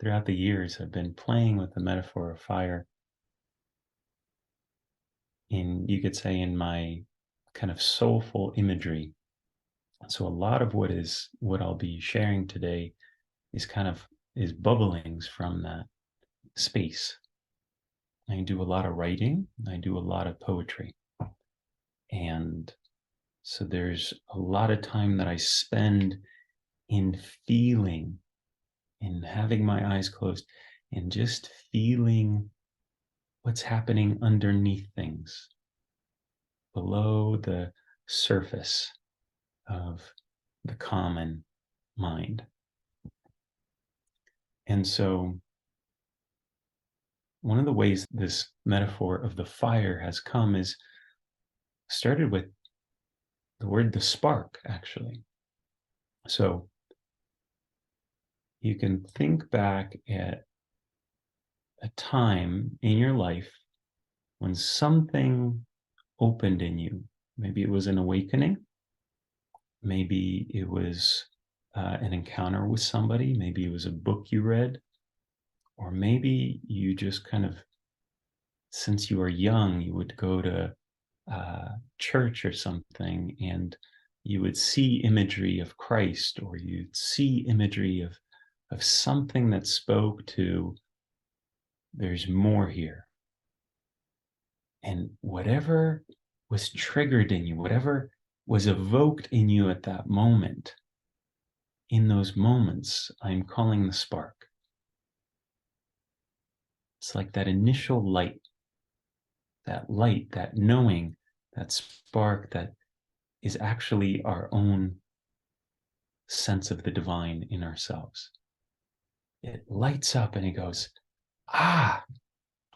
throughout the years, I've been playing with the metaphor of fire in, you could say, in my kind of soulful imagery. So a lot of what I'll be sharing today is bubblings from that space. I do a lot of writing, I do a lot of poetry. And so there's a lot of time that I spend in feeling, in having my eyes closed, and just feeling what's happening underneath things, below the surface of the common mind. And so one of the ways this metaphor of the fire has come is started with the word the spark, actually. So you can think back at a time in your life when something opened in you. Maybe it was an awakening. Maybe it was an encounter with somebody. Maybe it was a book you read. Or maybe you just kind of, since you were young, you would go to church or something and you would see imagery of Christ, or you'd see imagery of something that spoke to, there's more here. And whatever was triggered in you, whatever was evoked in you at that moment, in those moments, I'm calling the spark. It's like that initial light, that knowing, that spark that is actually our own sense of the divine in ourselves. It lights up and it goes, ah,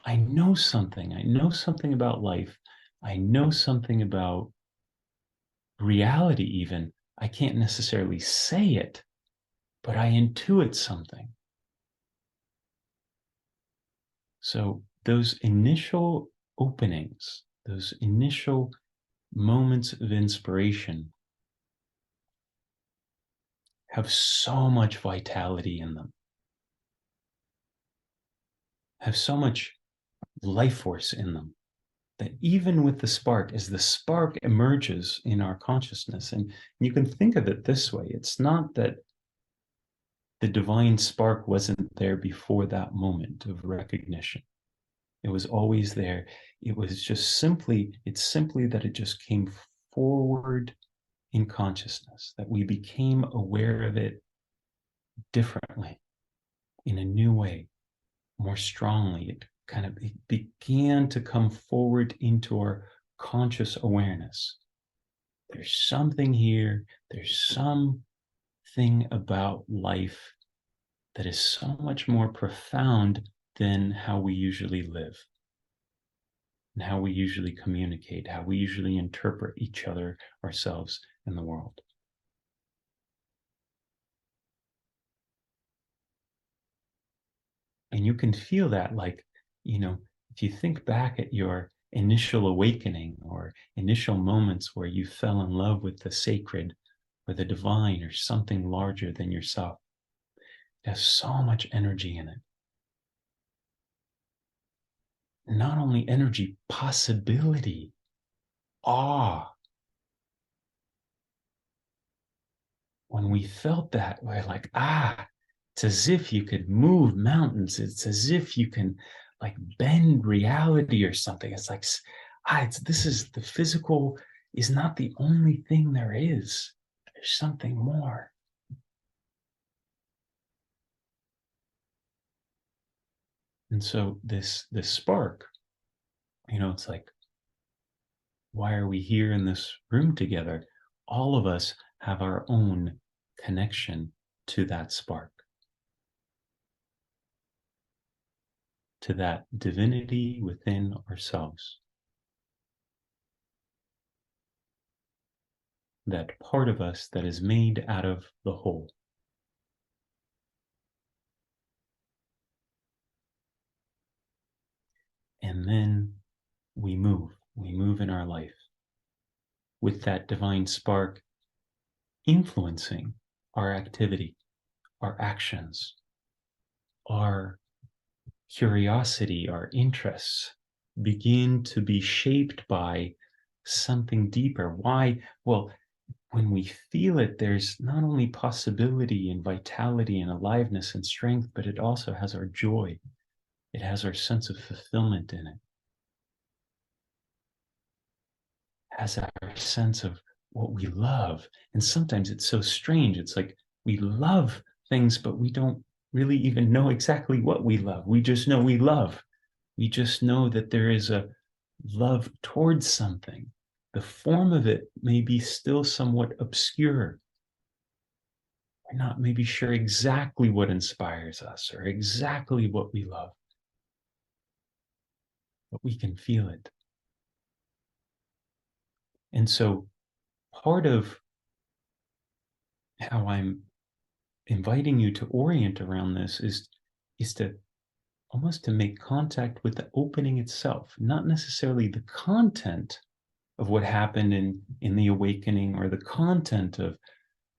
I know something. I know something about life. I know something about reality, even. I can't necessarily say it, but I intuit something. So those initial openings, those initial moments of inspiration have so much vitality in them, have so much life force in them, that even with the spark, as the spark emerges in our consciousness, and you can think of it this way, it's not that the divine spark wasn't there before that moment of recognition. It was always there. It was just it's simply that it just came forward in consciousness, that we became aware of it differently, in a new way, more strongly. It began to come forward into our conscious awareness. There's something here. There's something about life that is so much more profound than how we usually live and how we usually communicate, how we usually interpret each other, ourselves, and the world. And you can feel that, like, if you think back at your initial awakening or initial moments where you fell in love with the sacred or the divine or something larger than yourself, it has so much energy in it. Not only energy, possibility, awe. When we felt that, we're like, it's as if you could move mountains. It's as if you can like bend reality or something. It's like, this is the physical is not the only thing there is. There's something more. And so this spark, it's like, why are we here in this room together? All of us have our own connection to that spark, to that divinity within ourselves, that part of us that is made out of the whole. And then we move in our life with that divine spark influencing our activity, our actions, our curiosity, our interests begin to be shaped by something deeper. Why? Well, when we feel it, there's not only possibility and vitality and aliveness and strength, but it also has our joy. It has our sense of fulfillment in it. It has our sense of what we love. And sometimes it's so strange. It's like we love things, but we don't really even know exactly what we love. We just know we love. We just know that there is a love towards something. The form of it may be still somewhat obscure. We're not maybe sure exactly what inspires us or exactly what we love, but we can feel it. And so part of how I'm inviting you to orient around this is to almost to make contact with the opening itself, not necessarily the content of what happened in the awakening or the content of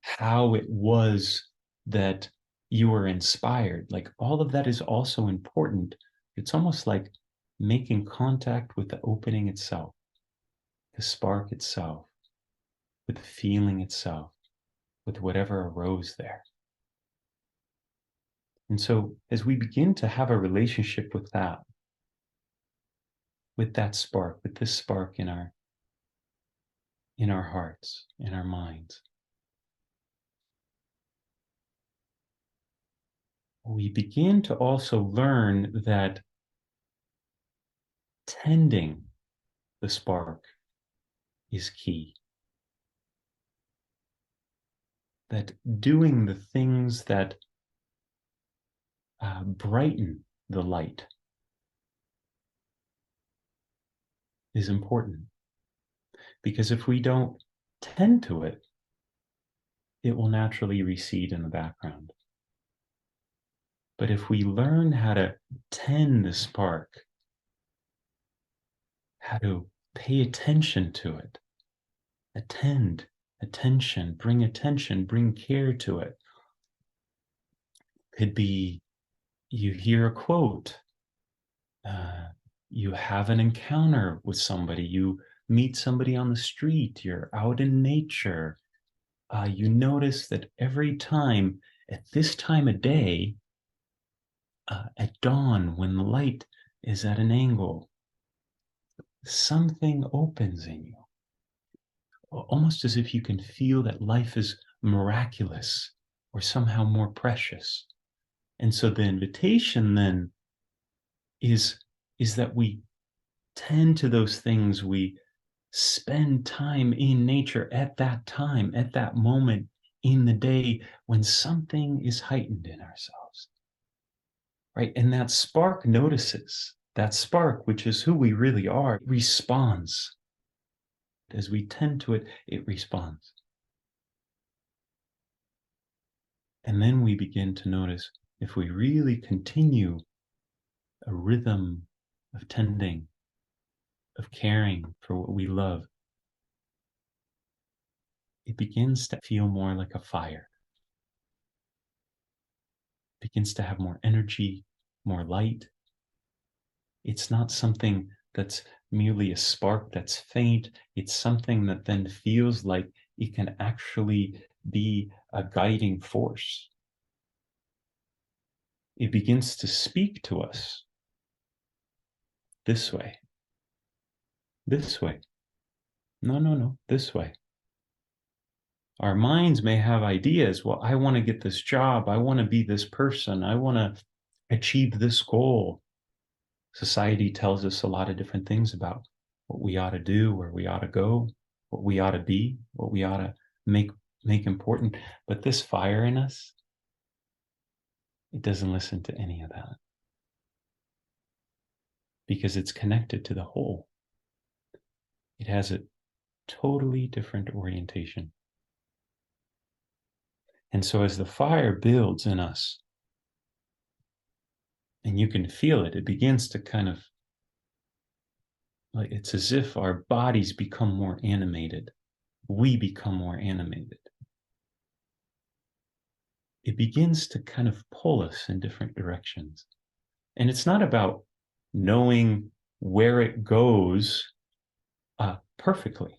how it was that you were inspired. Like all of that is also important. It's almost like making contact with the opening itself, the spark itself, with the feeling itself, with whatever arose there. And so as we begin to have a relationship with that spark, with this spark in our hearts, in our minds, we begin to also learn that tending the spark is key. That doing the things that brighten the light is important. Because if we don't tend to it, it will naturally recede in the background. But if we learn how to tend the spark, how to pay attention to it, attention, bring care to it. Could be you hear a quote, you have an encounter with somebody, you meet somebody on the street, you're out in nature, you notice that every time at this time of day, at dawn, when the light is at an angle, something opens in you, almost as if you can feel that life is miraculous or somehow more precious. And so the invitation then is that we tend to those things, we spend time in nature at that time, at that moment in the day when something is heightened in ourselves, right? And that spark notices, that spark, which is who we really are, responds. As we tend to it, it responds. And then we begin to notice if we really continue a rhythm of tending, of caring for what we love, it begins to feel more like a fire. It begins to have more energy, more light. It's not something that's merely a spark that's faint. It's something that then feels like it can actually be a guiding force. It begins to speak to us this way, this way. No, this way. Our minds may have ideas. Well, I want to get this job. I want to be this person. I want to achieve this goal. Society tells us a lot of different things about what we ought to do, where we ought to go, what we ought to be, what we ought to make important. But this fire in us, it doesn't listen to any of that because it's connected to the whole. It has a totally different orientation. And so as the fire builds in us, and you can feel it, it begins to kind of, like it's as if our bodies become more animated. We become more animated. it begins to kind of pull us in different directions. And it's not about knowing where it goes perfectly.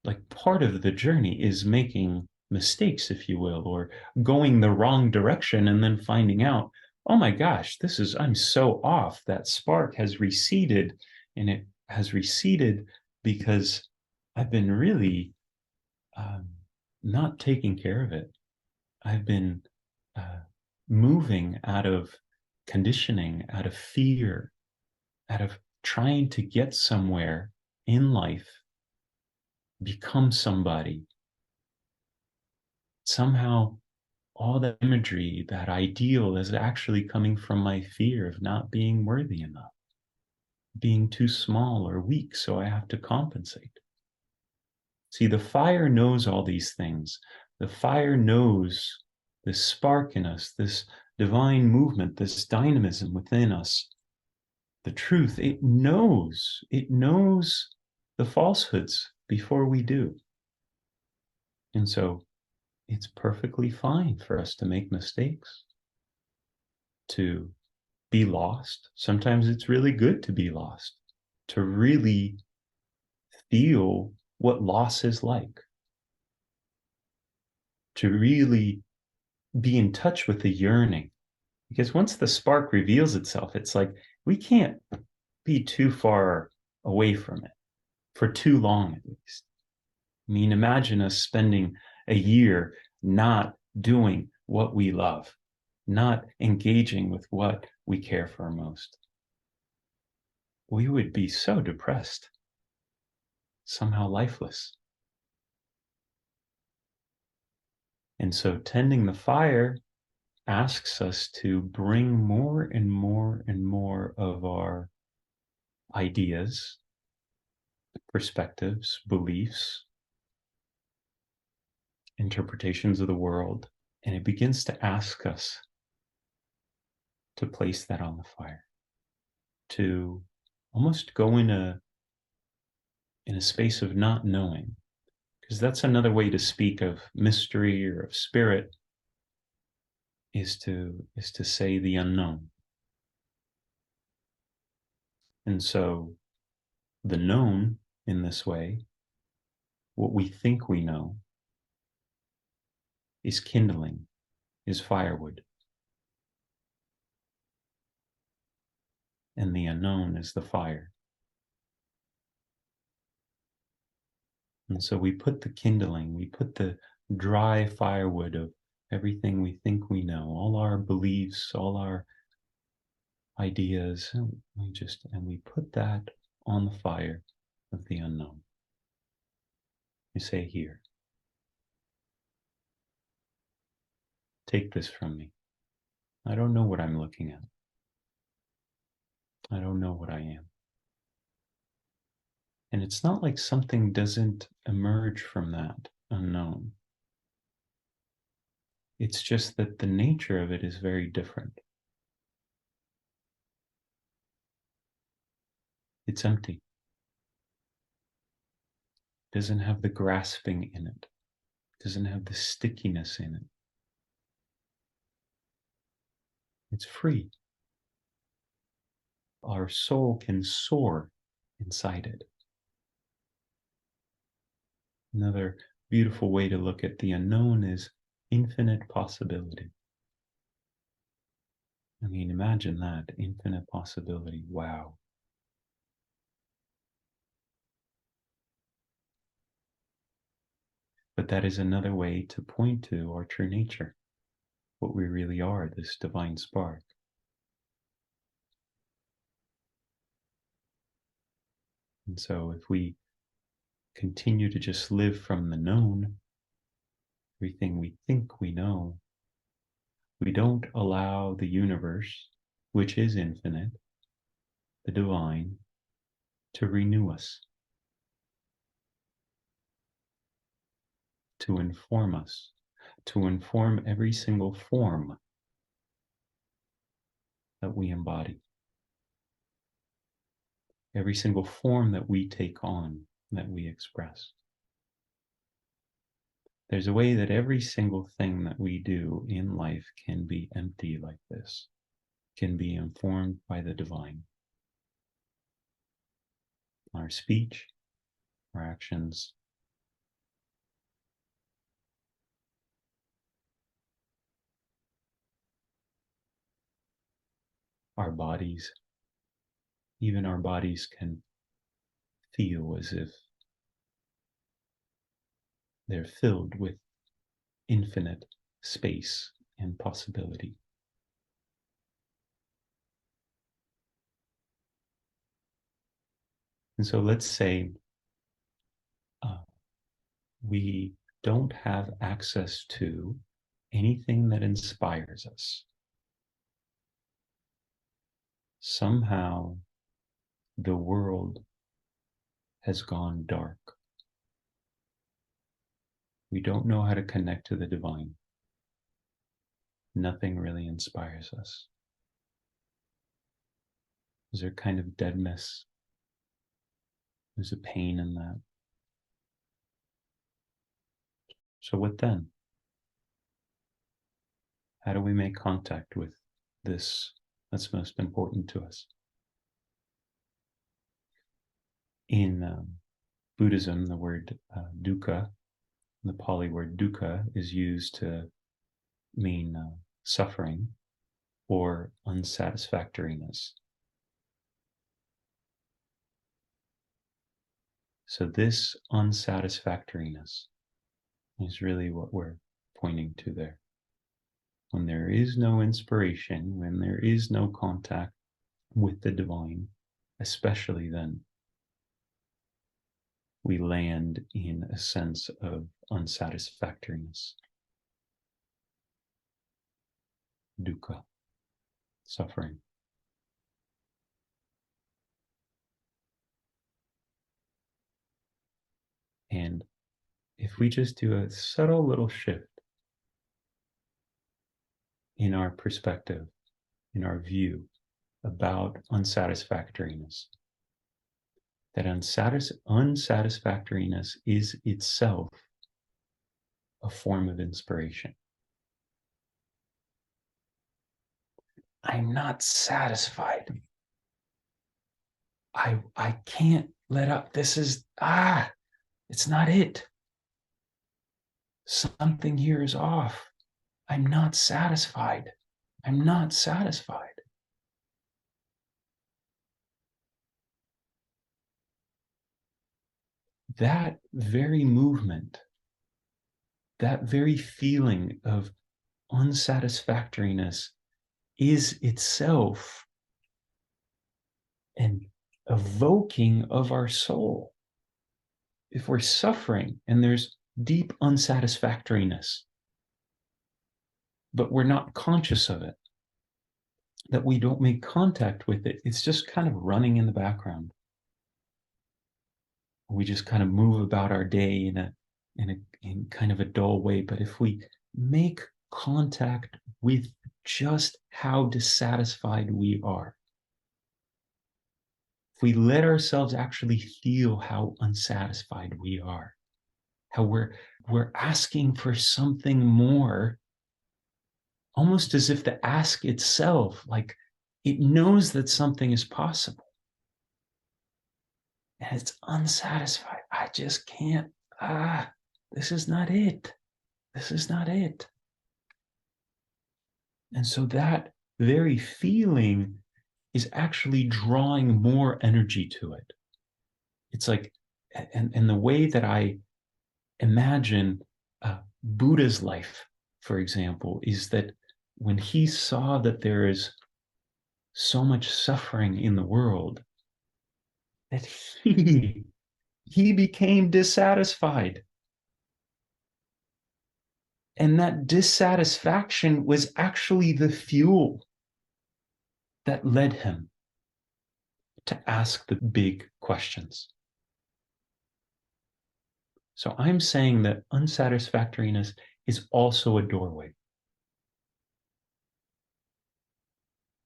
Like part of the journey is making mistakes, if you will, or going the wrong direction and then finding out, oh my gosh, I'm so off. That spark has receded, and it has receded because I've been really not taking care of it. I've been uh, moving out of conditioning, out of fear, out of trying to get somewhere in life, become somebody. Somehow, all that imagery, that ideal is actually coming from my fear of not being worthy enough, being too small or weak, so I have to compensate. See, the fire knows all these things. The fire knows this spark in us, this divine movement, this dynamism within us. The truth, it knows the falsehoods before we do. And so it's perfectly fine for us to make mistakes, to be lost. Sometimes it's really good to be lost, to really feel what loss is like, to really be in touch with the yearning. Because once the spark reveals itself, it's like we can't be too far away from it for too long, at least. I mean, imagine us spending a year not doing what we love, not engaging with what we care for most. We would be so depressed, somehow lifeless. And so tending the fire asks us to bring more and more and more of our ideas, perspectives, beliefs, interpretations of the world, and it begins to ask us to place that on the fire, to almost go in a space of not knowing, because that's another way to speak of mystery or of spirit, is to say the unknown. And so the known in this way, what we think we know, is kindling, is firewood. And the unknown is the fire. And so we put the kindling, we put the dry firewood of everything we think we know, all our beliefs, all our ideas, and we put that on the fire of the unknown. You say, here, take this from me. I don't know what I'm looking at. I don't know what I am. And it's not like something doesn't emerge from that unknown. It's just that the nature of it is very different. It's empty. It doesn't have the grasping in it. It doesn't have the stickiness in it. It's free. Our soul can soar inside it. Another beautiful way to look at the unknown is infinite possibility. I mean, imagine that, infinite possibility. Wow. But that is another way to point to our true nature, what we really are, this divine spark. And so if we continue to just live from the known, everything we think we know, we don't allow the universe, which is infinite, the divine, to renew us, to inform us, to inform every single form that we embody, every single form that we take on, that we express. There's a way that every single thing that we do in life can be empty like this, can be informed by the divine. Our speech, our actions, our bodies, even our bodies can feel as if they're filled with infinite space and possibility. And so let's say we don't have access to anything that inspires us. Somehow the world has gone dark. We don't know how to connect to the divine. Nothing really inspires us. Is there kind of deadness? There's a pain in that. So what then? How do we make contact with this that's most important to us? In Buddhism, the word dukkha, the Pali word dukkha, is used to mean suffering or unsatisfactoriness. So this unsatisfactoriness is really what we're pointing to there. When there is no inspiration, when there is no contact with the divine, especially then, we land in a sense of unsatisfactoriness, dukkha, suffering. And if we just do a subtle little shift in our perspective, in our view about unsatisfactoriness, that unsatisfactoriness is itself a form of inspiration. I'm not satisfied. I can't let up. This is, it's not it. Something here is off. I'm not satisfied. I'm not satisfied. That very movement, that very feeling of unsatisfactoriness is itself an evoking of our soul. If we're suffering and there's deep unsatisfactoriness, but we're not conscious of it, that we don't make contact with it, it's just kind of running in the background. We just kind of move about our day in kind of a dull way. But if we make contact with just how dissatisfied we are, if we let ourselves actually feel how unsatisfied we are, how we're asking for something more, almost as if the ask itself, like it knows that something is possible. And it's unsatisfied. I just can't, this is not it. This is not it. And so that very feeling is actually drawing more energy to it. It's like, and the way that I imagine Buddha's life, for example, is that when he saw that there is so much suffering in the world, that he became dissatisfied. And that dissatisfaction was actually the fuel that led him to ask the big questions. So I'm saying that unsatisfactoriness is also a doorway.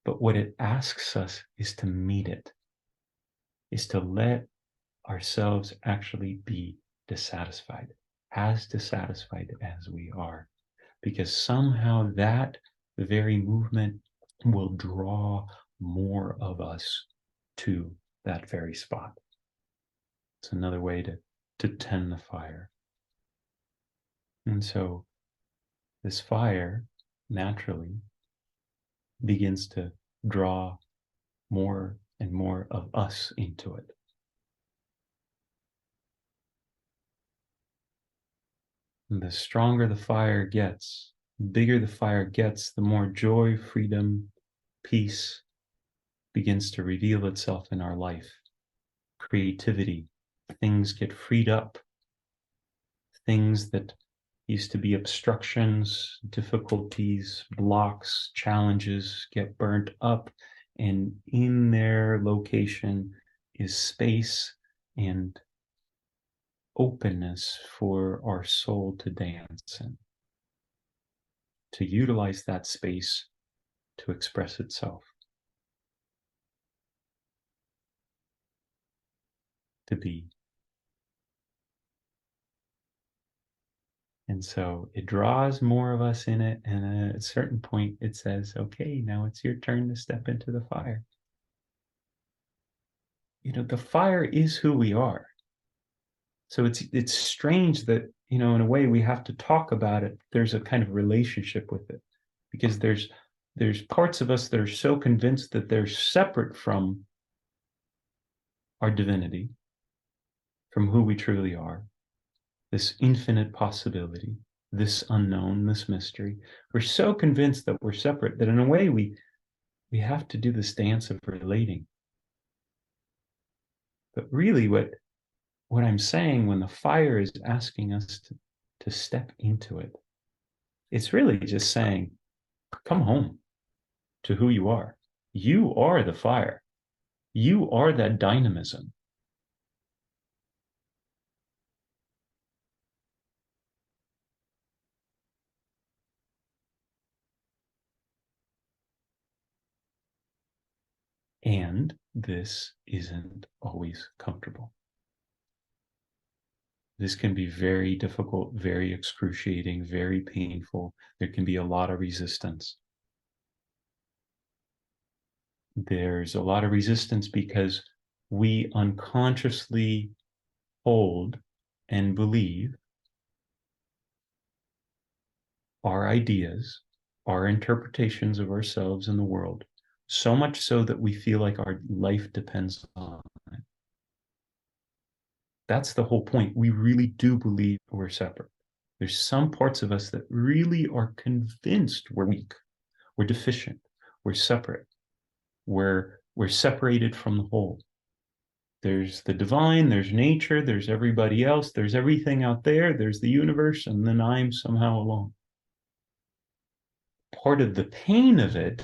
But what it asks us is to meet it, is to let ourselves actually be dissatisfied. as dissatisfied as we are, because somehow that very movement will draw more of us to that very spot. It's another way to tend the fire. And so this fire naturally begins to draw more and more of us into it. And the stronger the fire gets, the bigger the fire gets, the more joy, freedom, peace begins to reveal itself in our life. Creativity, things get freed up. Things that used to be obstructions, difficulties, blocks, challenges get burnt up, and in their location is space and openness for our soul to dance in, to utilize that space to express itself, to be. And so it draws more of us in it. And at a certain point, it says, okay, now it's your turn to step into the fire. You know, the fire is who we are. So it's strange that, you know, in a way we have to talk about it. There's a kind of relationship with it, because there's parts of us that are so convinced that they're separate from our divinity, from who we truly are, this infinite possibility, this unknown, this mystery. We're so convinced that we're separate that in a way we have to do this dance of relating. But really what I'm saying, when the fire is asking us to step into it, it's really just saying, come home to who you are. You are the fire. You are that dynamism. And this isn't always comfortable. This can be very difficult, very excruciating, very painful. There can be a lot of resistance. There's a lot of resistance because we unconsciously hold and believe our ideas, our interpretations of ourselves and the world, so much so that we feel like our life depends on it. That's the whole point. We really do believe we're separate. There's some parts of us that really are convinced we're weak, we're deficient, we're separate, we're separated from the whole. There's the divine, there's nature, there's everybody else, there's everything out there, there's the universe, and then I'm somehow alone. Part of the pain of it,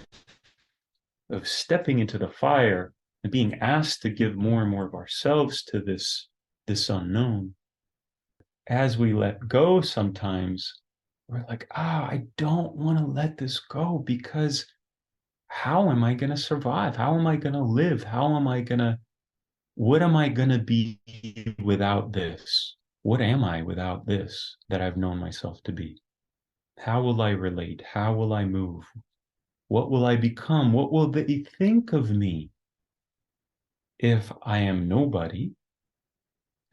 of stepping into the fire and being asked to give more and more of ourselves to this unknown, as we let go, sometimes we're like, I don't want to let this go, because how am I going to survive? How am I going to live? What am I going to be without this? What am I without this that I've known myself to be? How will I relate? How will I move? What will I become? What will they think of me if I am nobody?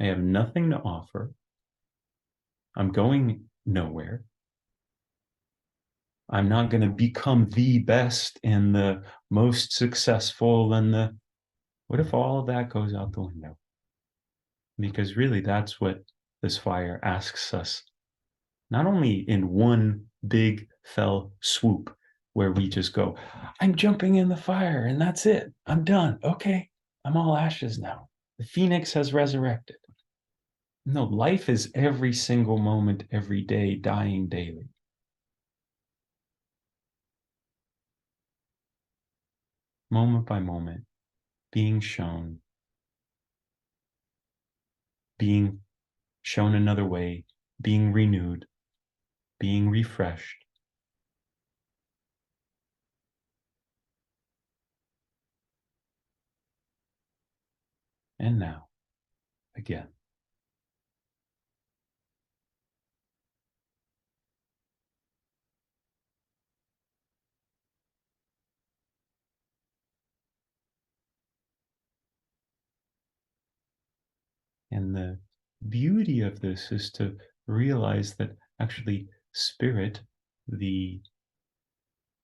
I have nothing to offer. I'm going nowhere. I'm not going to become the best and the most successful what if all of that goes out the window? Because really that's what this fire asks us, not only in one big fell swoop where we just go, I'm jumping in the fire and that's it. I'm done. Okay. I'm all ashes now. The phoenix has resurrected. No, life is every single moment, every day, dying daily. Moment by moment, being shown another way, being renewed, being refreshed. And now, again. And the beauty of this is to realize that actually spirit, the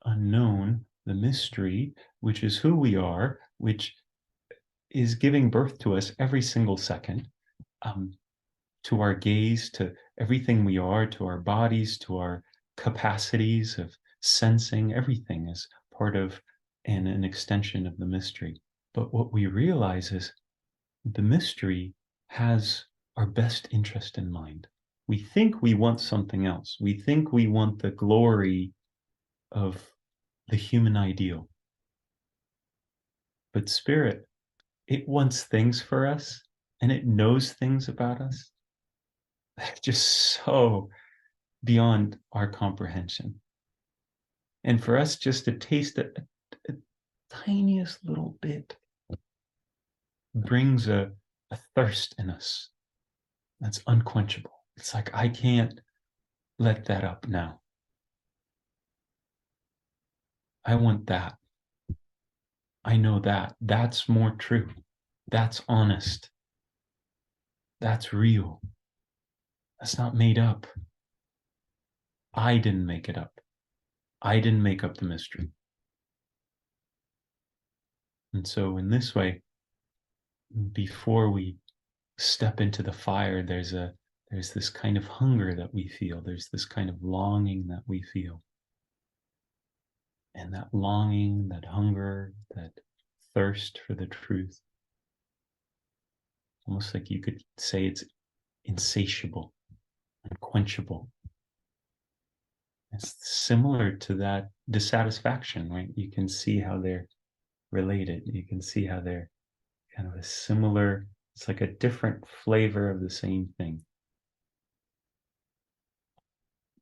unknown, the mystery, which is who we are, which is giving birth to us every single second, um, to our gaze, to everything we are, to our bodies, to our capacities of sensing, everything is part of and an extension of the mystery. But what we realize is the mystery has our best interest in mind. We think we want something else. We think we want the glory of the human ideal. But spirit, it wants things for us and it knows things about us that are just so beyond our comprehension. And for us just to taste it a tiniest little bit brings a thirst in us that's unquenchable. It's like, I can't let that up now. I want that. I know that. That's more true. That's honest. That's real. That's not made up. I didn't make it up. I didn't make up the mystery. And so in this way, before we step into the fire, there's this kind of hunger that we feel. There's this kind of longing that we feel. And that longing, that hunger, that thirst for the truth, almost like you could say it's insatiable, unquenchable. It's similar to that dissatisfaction, right? You can see how they're related. You can see how they're kind of a similar, it's like a different flavor of the same thing.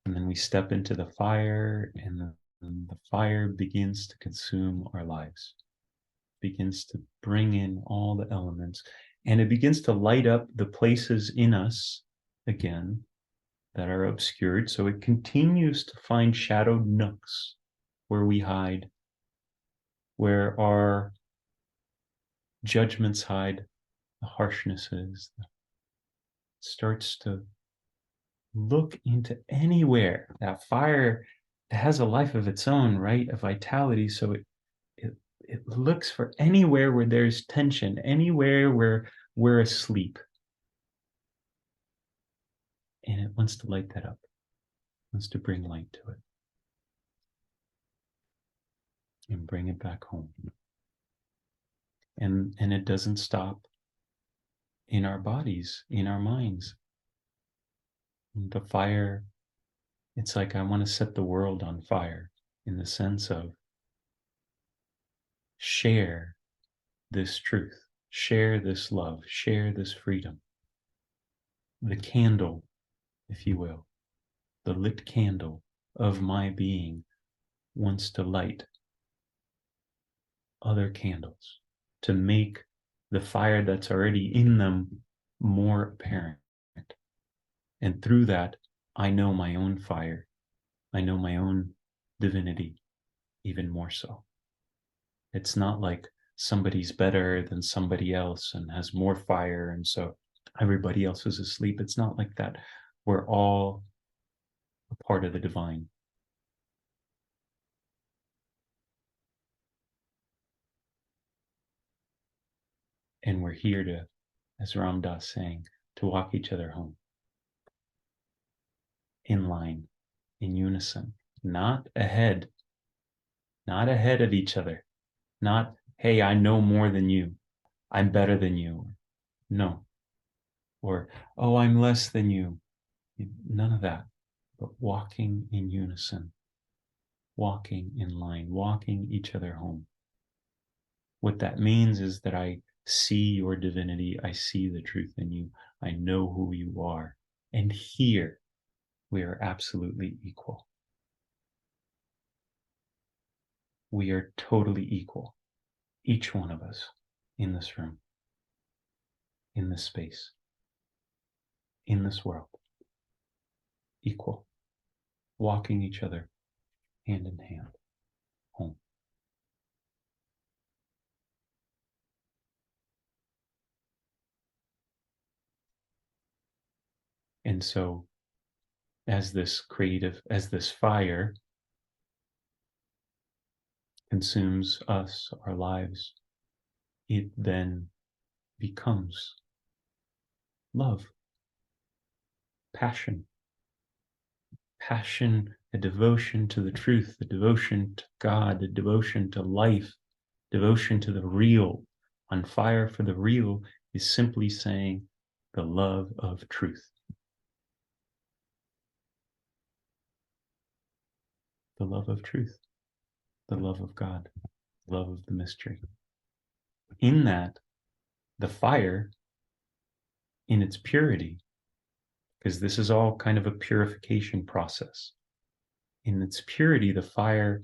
And then we step into the fire, and the fire begins to consume our lives, begins to bring in all the elements, and it begins to light up the places in us again that are obscured. So it continues to find shadowed nooks where we hide, where our judgments hide, the harshnesses, starts to look into anywhere. That fire has a life of its own, right? A vitality. So it looks for anywhere where there's tension, anywhere where we're asleep. And it wants to light that up, wants to bring light to it and bring it back home. And it doesn't stop in our bodies, in our minds. The fire, it's like I want to set the world on fire in the sense of share this truth, share this love, share this freedom. The candle, if you will, the lit candle of my being wants to light other candles, to make the fire that's already in them more apparent. And through that, I know my own fire. I know my own divinity even more so. It's not like somebody's better than somebody else and has more fire, and so everybody else is asleep. It's not like that. We're all a part of the divine. And we're here to, as Ram Dass saying, to walk each other home in line, in unison, not ahead of each other, not, hey, I know more than you, I'm better than you. No. Or, oh, I'm less than you. None of that. But walking in unison, walking in line, walking each other home. What that means is that I see your divinity, I see the truth in you, I know who you are. And here we are absolutely equal. We are totally equal, each one of us in this room, in this space, in this world, equal, walking each other hand in hand home. And so as this fire consumes us, our lives, it then becomes love, passion, a devotion to the truth, a devotion to God, a devotion to life, devotion to the real. On fire for the real is simply saying the love of truth. The love of truth, the love of God, the love of the mystery. In that, the fire, in its purity, because this is all kind of a purification process. In its purity, the fire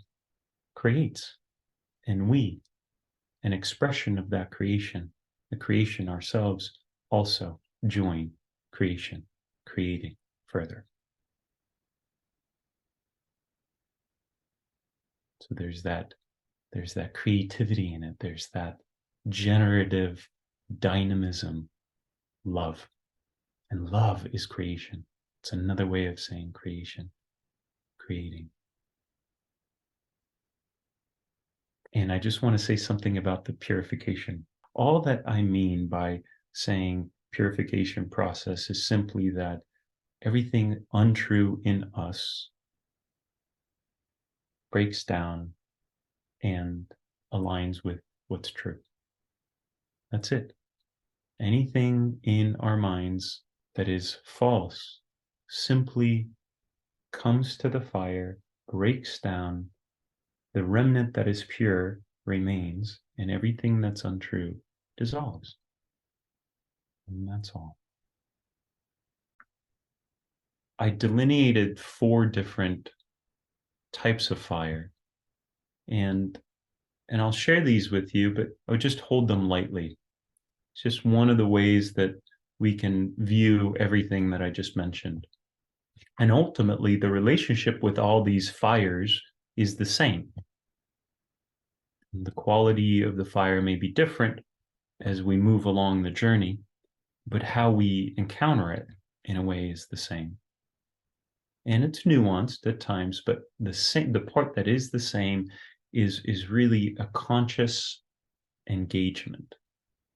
creates, and we, an expression of that creation, the creation ourselves, also join creation, creating further. So there's that creativity in it. There's that generative dynamism, love. And love is creation. It's another way of saying creation, creating. And I just want to say something about the purification. All that I mean by saying purification process is simply that everything untrue in us breaks down and aligns with what's true. That's it. Anything in our minds that is false simply comes to the fire, breaks down, the remnant that is pure remains, and everything that's untrue dissolves. And that's all. I delineated 4 different types of fire, and I'll share these with you, but I'll just hold them lightly. It's just one of the ways that we can view everything that I just mentioned. And ultimately, the relationship with all these fires is the same. The quality of the fire may be different as we move along the journey, but how we encounter it in a way is the same. And it's nuanced at times, but the part that is the same is really a conscious engagement,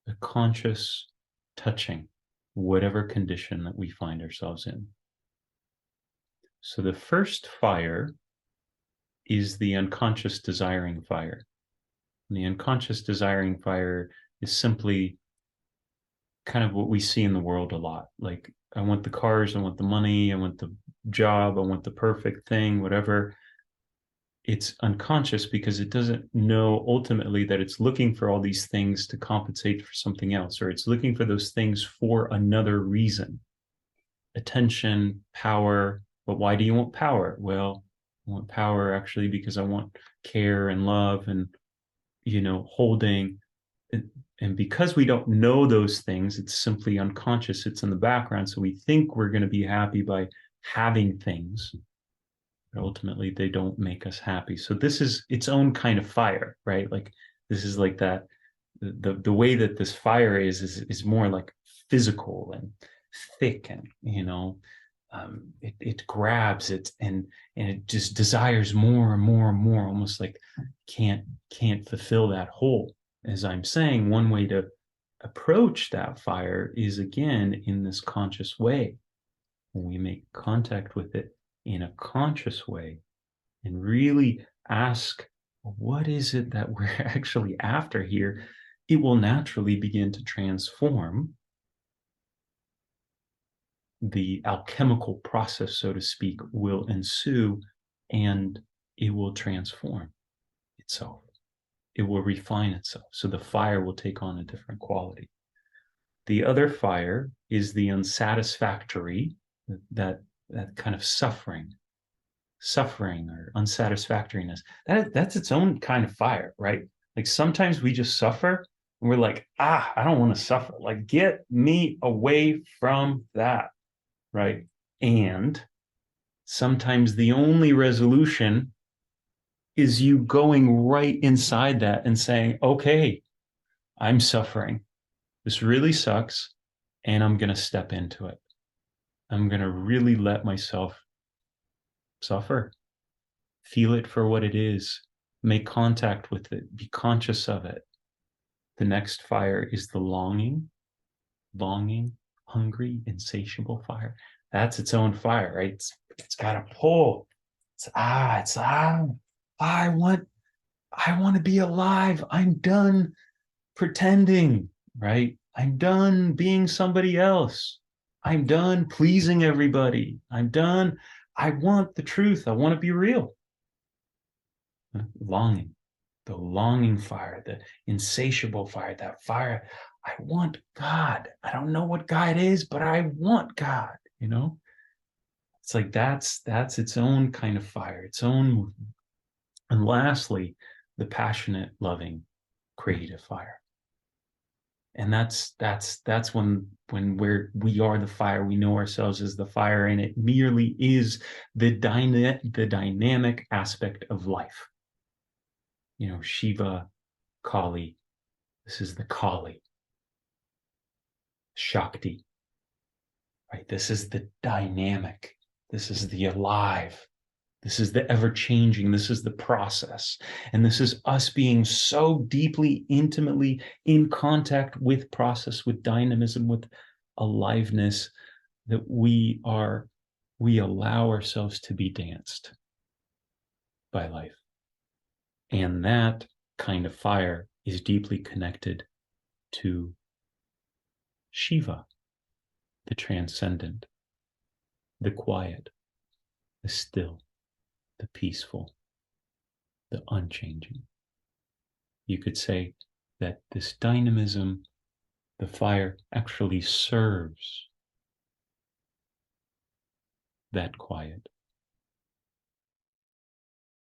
a conscious touching, whatever condition that we find ourselves in. So the first fire is the unconscious desiring fire. And the unconscious desiring fire is simply kind of what we see in the world a lot. Like, I want the cars, I want the money, I want the job, I want the perfect thing, whatever. It's unconscious because it doesn't know ultimately that it's looking for all these things to compensate for something else, or it's looking for those things for another reason. Attention, power. But why do you want power? Well, I want power actually because I want care and love and, holding. And because we don't know those things, it's simply unconscious. It's in the background. So we think we're going to be happy by having things. But ultimately, they don't make us happy. So this is its own kind of fire, right? Like, this is like that. The way that this fire is more like physical and thick, and it grabs it and it just desires more and more and more, almost like can't fulfill that hole. As I'm saying, one way to approach that fire is, again, in this conscious way. When we make contact with it in a conscious way and really ask, what is it that we're actually after here? It will naturally begin to transform. The alchemical process, so to speak, will ensue, and it will transform itself. It will refine itself. So the fire will take on a different quality. The other fire is the unsatisfactory, that kind of suffering or unsatisfactoriness. That's its own kind of fire, right? Like, sometimes we just suffer and we're like, I don't want to suffer. Like, get me away from that, right? And sometimes the only resolution is you going right inside that and saying, okay, I'm suffering. This really sucks, and I'm going to step into it. I'm going to really let myself suffer, feel it for what it is, make contact with it, be conscious of it. The next fire is the longing, hungry, insatiable fire. That's its own fire, right? It's got a pull. I want to be alive. I'm done pretending, right? I'm done being somebody else. I'm done pleasing everybody. I'm done. I want the truth. I want to be real. Longing, the longing fire, the insatiable fire, that fire. I want God. I don't know what God is, but I want God, you know? It's like that's its own kind of fire, its own movement. And lastly, the passionate, loving, creative fire. And that's when we are the fire, we know ourselves as the fire, and it merely is the dynamic aspect of life. You know, Shiva, Kali, this is the Kali. Shakti, right? This is the dynamic. This is the alive. This is the ever changing. This is the process. And this is us being so deeply, intimately in contact with process, with dynamism, with aliveness, that we allow ourselves to be danced by life. And that kind of fire is deeply connected to Shiva, the transcendent, the quiet, the still, the peaceful, the unchanging. You could say that this dynamism, the fire, actually serves that quiet,